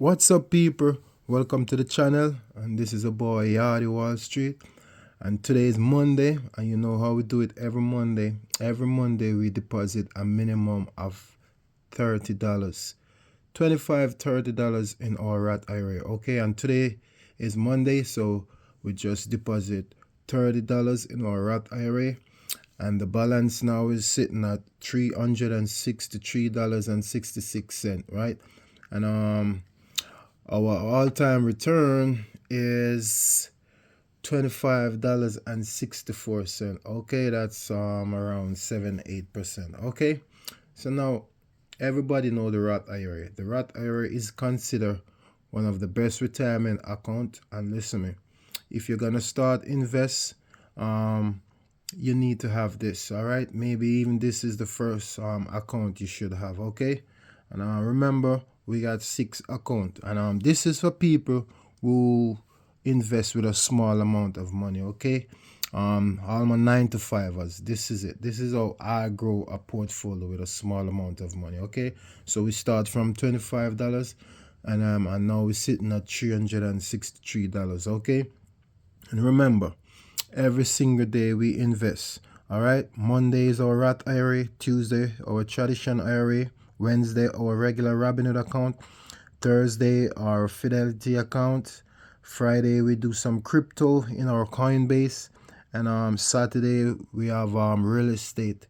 What's up, people? Welcome to the channel, and this is a boy Yardy Wall Street. And today is Monday, and you know how we do it every Monday. Every Monday we deposit a minimum of $30, $25, $30 in our Roth IRA. Okay, and today is Monday, so we just deposit $30 in our Roth IRA, and the balance now is sitting at $363.66, right? And our all-time return is $25.64. Okay, that's around 7-8%. Okay, so now everybody know the Roth IRA. The Roth IRA is considered one of the best retirement account. And listen me, if you're gonna start invest, you need to have this. All right, maybe even this is the first account you should have. Okay, and remember, we got 6 accounts, and this is for people who invest with a small amount of money. Okay, all my 9 to 5ers, this is it. This is how I grow a portfolio with a small amount of money. Okay, so we start from $25, and now we're sitting at $363. Okay, and remember, every single day we invest. All right, Monday is our Roth IRA, Tuesday our traditional IRA, Wednesday our regular Robinhood account, Thursday our Fidelity account, Friday we do some crypto in our Coinbase, and Saturday we have real estate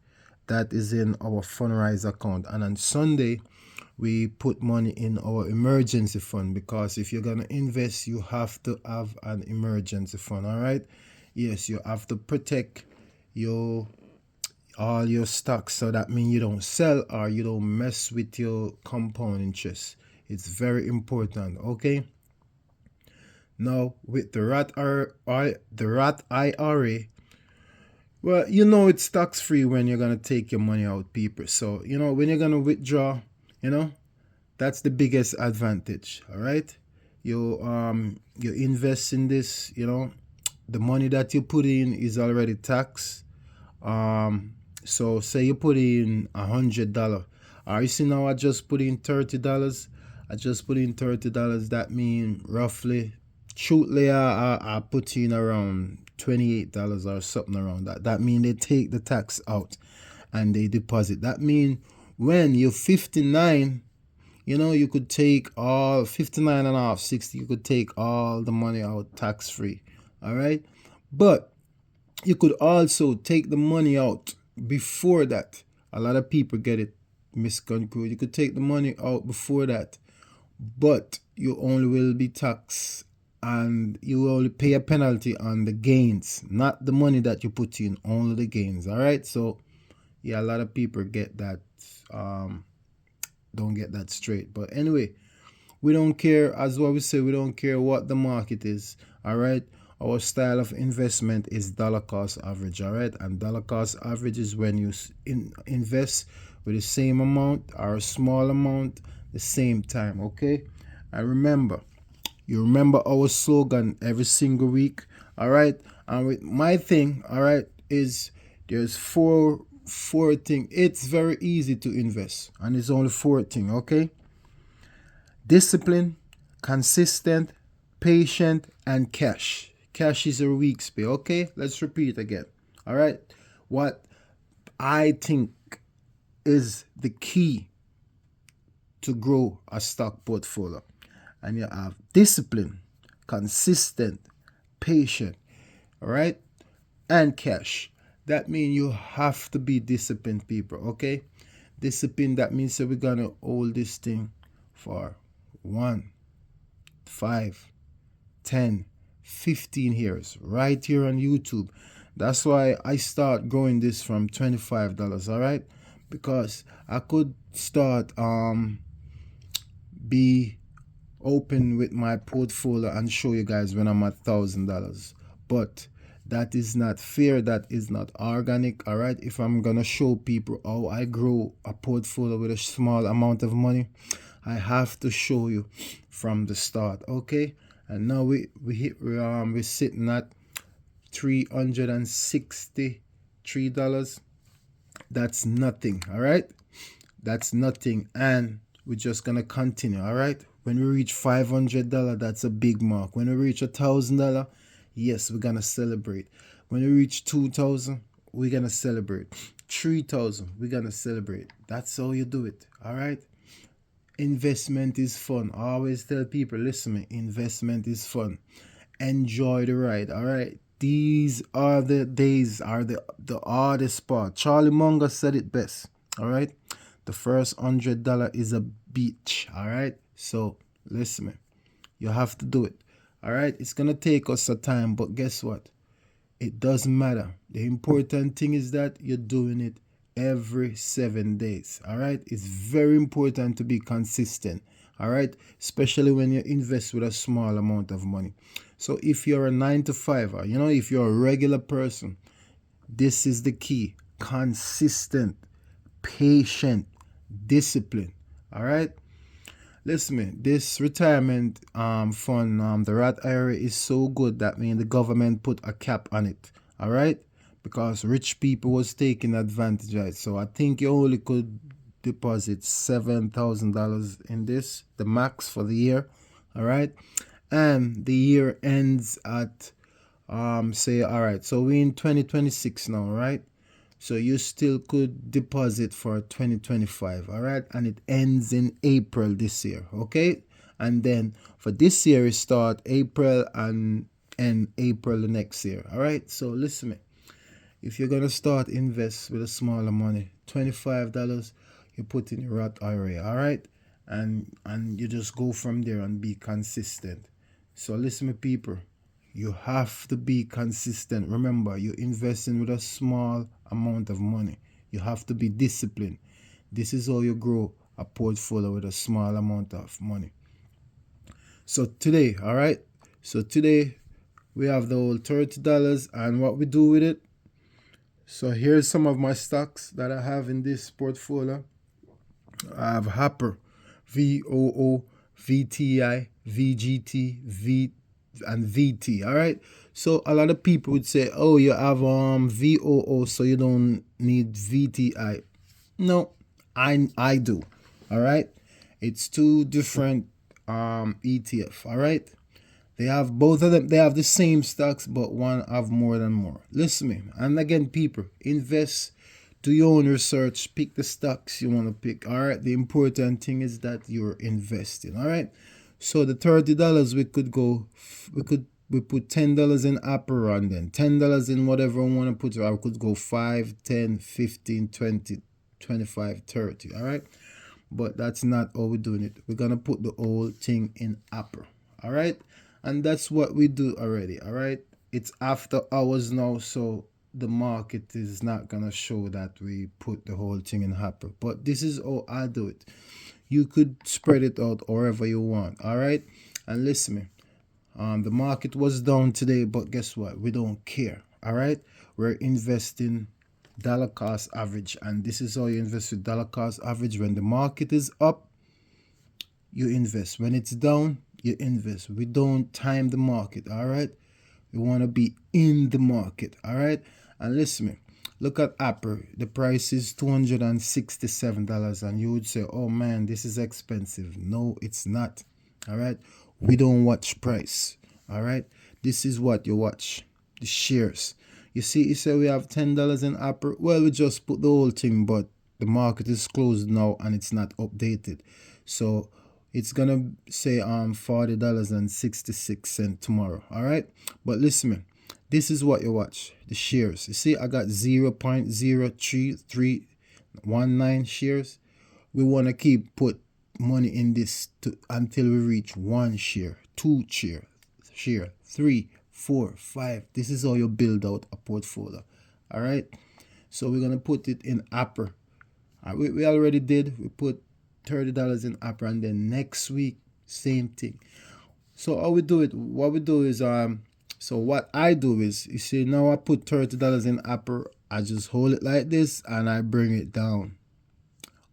that is in our Fundrise account, and on Sunday we put money in our emergency fund, because if you're gonna invest, you have to have an emergency fund. All right, yes, you have to protect all your stocks, so that means you don't sell or you don't mess with your compound interest. It's very important. Okay, now with the Roth IRA, well, you know it's tax free when you're gonna take your money out, people. So you know when you're gonna withdraw, you know that's the biggest advantage. All right, you invest in this, the money that you put in is already taxed. So say you put in $100, you see now I just put in $30. I just put in $30. That means roughly, truthfully, I put in around $28 or something around that. That means they take the tax out and they deposit. That means when you're 59, you could take all 59 and a half, 60, you could take all the money out tax free. All right, but you could also take the money out before that. A lot of people get it misconstrued. You could take the money out before that, but you only will be taxed, and you will only pay a penalty on the gains, not the money that you put in, only the gains. All right, so yeah, a lot of people get that, don't get that straight. But anyway, we don't care, as what we say, we don't care what the market is. All right, our style of investment is dollar cost average. All right, and dollar cost average is when you invest with the same amount or a small amount the same time. Okay, and remember, you remember our slogan every single week. All right, and with my thing, all right, is there's four things. It's very easy to invest, and it's only 4 things. Okay, discipline, consistent, patient, and cash. Cash is a week's pay. Okay, let's repeat again. All right, what I think is the key to grow a stock portfolio, and you have discipline, consistent, patient, all right, and cash. That means you have to be disciplined, people. Okay, discipline, that means that we're gonna hold this thing for 1, 5, 10, 15 years right here on YouTube. That's why I start growing this from $25. All right, because I could start be open with my portfolio and show you guys when I'm at $1,000, but that is not fair, that is not organic. All right, if I'm gonna show people how I grow a portfolio with a small amount of money, I have to show you from the start. Okay, and now we're sitting at $363. That's nothing. All right, that's nothing, and we're just gonna continue. All right, When we reach $500, that's a big mark. When we reach $1,000, yes, we're gonna celebrate. When we reach 2,000, we're gonna celebrate. 3,000, we're gonna celebrate. That's how you do it. All right. Investment is fun. I always tell people, listen me, investment is fun. Enjoy the ride. All right. These are the days, are the hardest part. Charlie Munger said it best. All right. The first $100 is a beach. All right. So listen me, you have to do it. All right. It's gonna take us a time, but guess what? It doesn't matter. The important thing is that you're doing it every 7 days. All right. It's very important to be consistent. All right. Especially when you invest with a small amount of money. So if you're a 9 to 5, or if you're a regular person, this is the key. Consistent, patient, discipline. All right. Listen, me, this retirement fund, the Roth IRA is so good that means the government put a cap on it. All right, because rich people was taking advantage of it. So I think you only could deposit $7,000 in this, the max for the year. All right, and the year ends at say, all right. So we're in 2026 now, right? So you still could deposit for 2025, all right? And it ends in April this year, okay? And then for this year, it start April and end April the next year, all right? So listen me, if you're gonna start invest with a smaller money, $25, you put in your Roth IRA, all right? And you just go from there and be consistent. So listen me, people, you have to be consistent. Remember, you're investing with a small amount of money. You have to be disciplined. This is how you grow a portfolio with a small amount of money. So today, all right? So today we have the whole $30 and what we do with it. So here's some of my stocks that I have in this portfolio. I have Hopper, VOO, VTI, VGT, and VT. All right. So a lot of people would say, "Oh, you have VOO, so you don't need VTI." No, I do. All right. It's two different ETF. All right. They have both of them. They have the same stocks, but one have more than more. Listen to me. And again, people, invest. Do your own research. Pick the stocks you want to pick. All right. The important thing is that you're investing. All right. So the $30 we could go. We put $10 in Apple and then $10 in whatever we want to put. I could go 5, 10, 15, 20, 25, 30. All right. But that's not how we're doing it. We're gonna put the whole thing in Apple. All right. And that's what we do already. All right. It's after hours now, so the market is not gonna show that we put the whole thing in Apple. But this is how I do it. You could spread it out wherever you want. All right. And listen me. The market was down today, but guess what? We don't care. All right. We're investing dollar cost average, and this is how you invest with dollar cost average. When the market is up, you invest. When it's down, you invest. We don't time the market. All right. We want to be in the market. All right. And listen me, look at Apple. The price is $267, and you would say, "Oh man, this is expensive." No, it's not. All right. We don't watch price. All right. This is what you watch. The shares. You see, you say we have $10 in Apple. Well, we just put the whole thing, but the market is closed now and it's not updated. So it's gonna say $40.66 tomorrow. All right. But listen, man, this is what you watch. The shares. You see, I got 0.03319 shares. We want to keep put money in this until we reach 1 share, 2 share, 3, 4, 5. This is how you build out a portfolio. All right. So we're gonna put it in Apple. We already did. We put $30 in Apple, and then next week same thing. So how we do it? What we do is So what I do is, you see, now I put $30 in Apple. I just hold it like this and I bring it down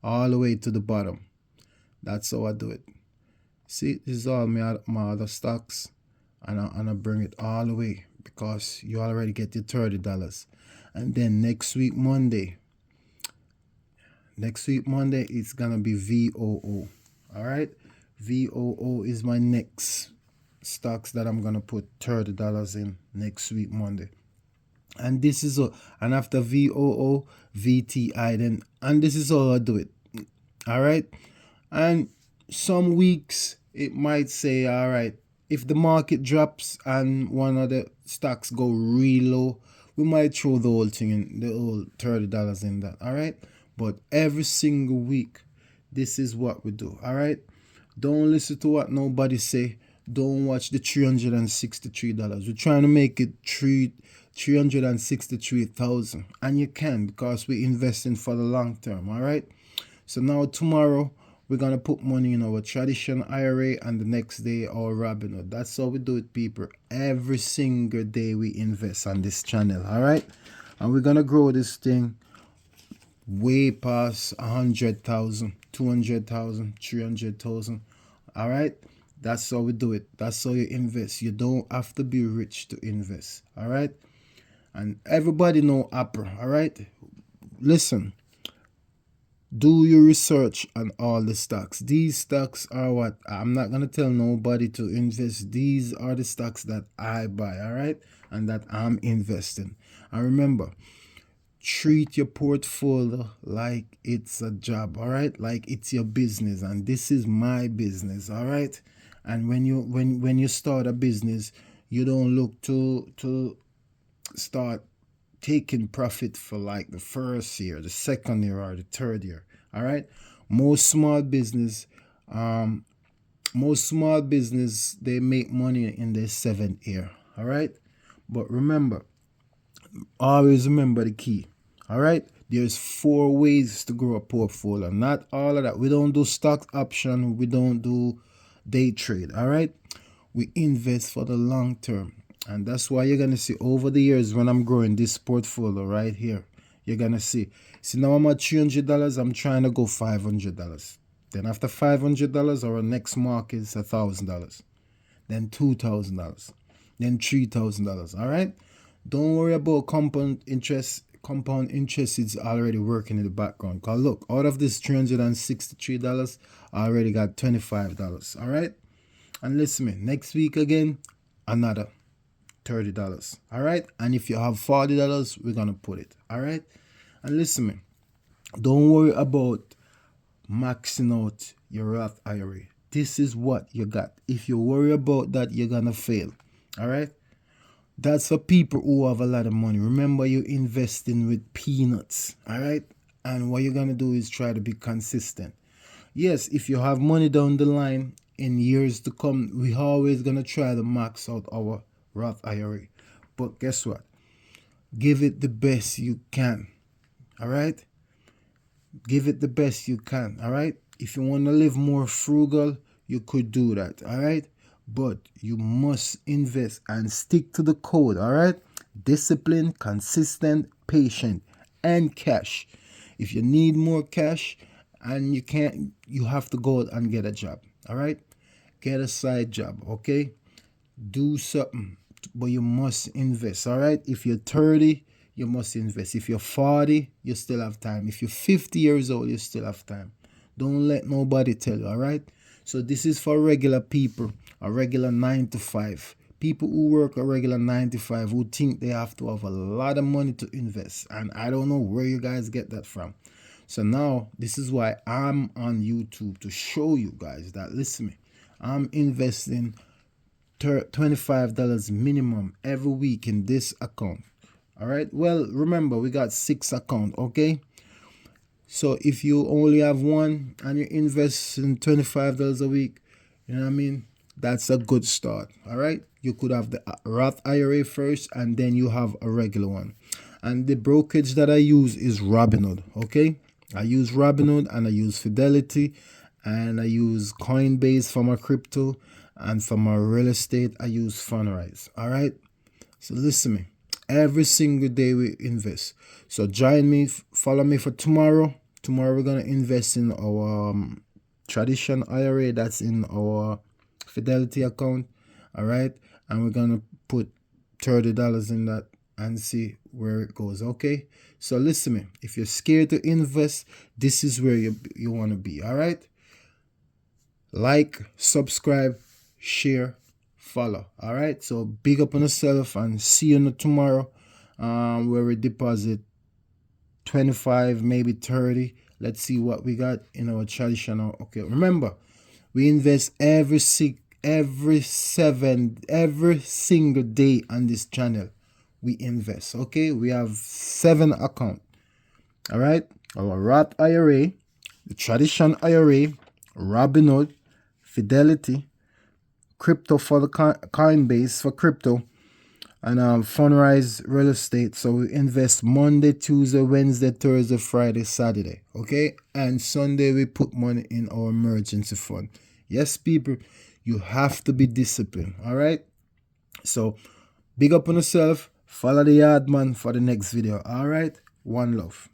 all the way to the bottom. That's how I do it. See, this is all my other stocks, and I bring it all the way because you already get your $30. And then next week Monday it's gonna be VOO. All right, VOO is my next stocks that I'm gonna put $30 in next week Monday. And this is all, and after VOO, VTI, then, and this is how I do it. All right. And some weeks it might say, all right, if the market drops and one of the stocks go real low, we might throw the whole thing in, the whole $30 in that. All right. But every single week, this is what we do. All right. Don't listen to what nobody say. Don't watch the $363. We're trying to make it 363,000, and you can, because we're investing for the long term. All right. So now tomorrow we're gonna put money in our traditional IRA, and the next day our Robinhood. That's how we do it, people. Every single day we invest on this channel. All right. And we're gonna grow this thing way past 100,000, 200,000, 300,000. All right. That's how we do it. That's how you invest. You don't have to be rich to invest. All right. And everybody know Apple. All right. Listen, do your research on all the stocks. These stocks are what I'm not gonna tell nobody to invest. These are the stocks that I buy. All right. And that I'm investing. And remember, treat your portfolio like it's a job. All right. Like it's your business, and this is my business. All right. And when you start a business, you don't look to start taking profit for like the first year, the second year, or the third year. All right. Most small business, they make money in their seventh year. All right. But remember, always remember the key. All right. There's 4 ways to grow a portfolio. Not all of that. We don't do stock option. We don't do day trade. All right. We invest for the long term. And that's why you're going to see over the years when I'm growing this portfolio right here, you're going to see now I'm at $300. I'm trying to go $500. Then after $500, our next mark is $1,000. Then $2,000. Then $3,000. All right. Don't worry about compound interest. Compound interest is already working in the background. Because look, out of this $363, I already got $25. All right. And listen me, next week again, another $30. All right. And if you have $40, we're going to put it. All right. And listen me, don't worry about maxing out your Roth IRA. This is what you got. If you worry about that, you're going to fail. All right. That's for people who have a lot of money. Remember, you're investing with peanuts. All right. And what you're going to do is try to be consistent. Yes, if you have money down the line in years to come, we're always going to try to max out our Roth IRA. But guess what? Give it the best you can. All right? Give it the best you can. All right? If you want to live more frugal, you could do that. All right? But you must invest and stick to the code. All right? Discipline, consistent, patient, and cash. If you need more cash and you can't, you have to go out and get a job. All right? Get a side job. Okay? Do something, but you must invest. All right? If you're 30, you must invest. If you're 40, you still have time. If you're 50 years old, you still have time. Don't let nobody tell you. All right? So this is for regular people, a regular 9 to 5. People who work a regular 9 to 5 who think they have to have a lot of money to invest. And I don't know where you guys get that from. So now this is why I'm on YouTube, to show you guys that, listen me, I'm investing $25 minimum every week in this account. All right. Well, remember, we got 6 accounts. Okay. So if you only have one and you invest in $25 a week, you know what I mean? That's a good start. All right. You could have the Roth IRA first, and then you have a regular one. And the brokerage that I use is Robinhood. Okay. I use Robinhood, and I use Fidelity, and I use Coinbase for my crypto, and for my real estate, I use Fundrise. All right. So listen me. Every single day we invest. So join me, follow me for tomorrow. Tomorrow we're gonna invest in our traditional IRA that's in our Fidelity account. All right, and we're gonna put $30 in that and see where it goes. Okay. So listen me. If you're scared to invest, this is where you want to be. All right. like, subscribe, share, follow. All right, so big up on yourself and see you tomorrow, where we deposit 25, maybe 30. Let's see what we got in our traditional. Okay, remember, we invest every single day on this channel. We invest. Okay, we have 7 accounts. All right, our Roth IRA, the traditional IRA, Robinhood, Fidelity, crypto for the Coinbase for crypto, and Fundrise Real Estate. So we invest Monday, Tuesday, Wednesday, Thursday, Friday, Saturday. Okay, and Sunday we put money in our emergency fund. Yes, people, you have to be disciplined. All right. So big up on yourself. Follow the yard man for the next video. All right. One love.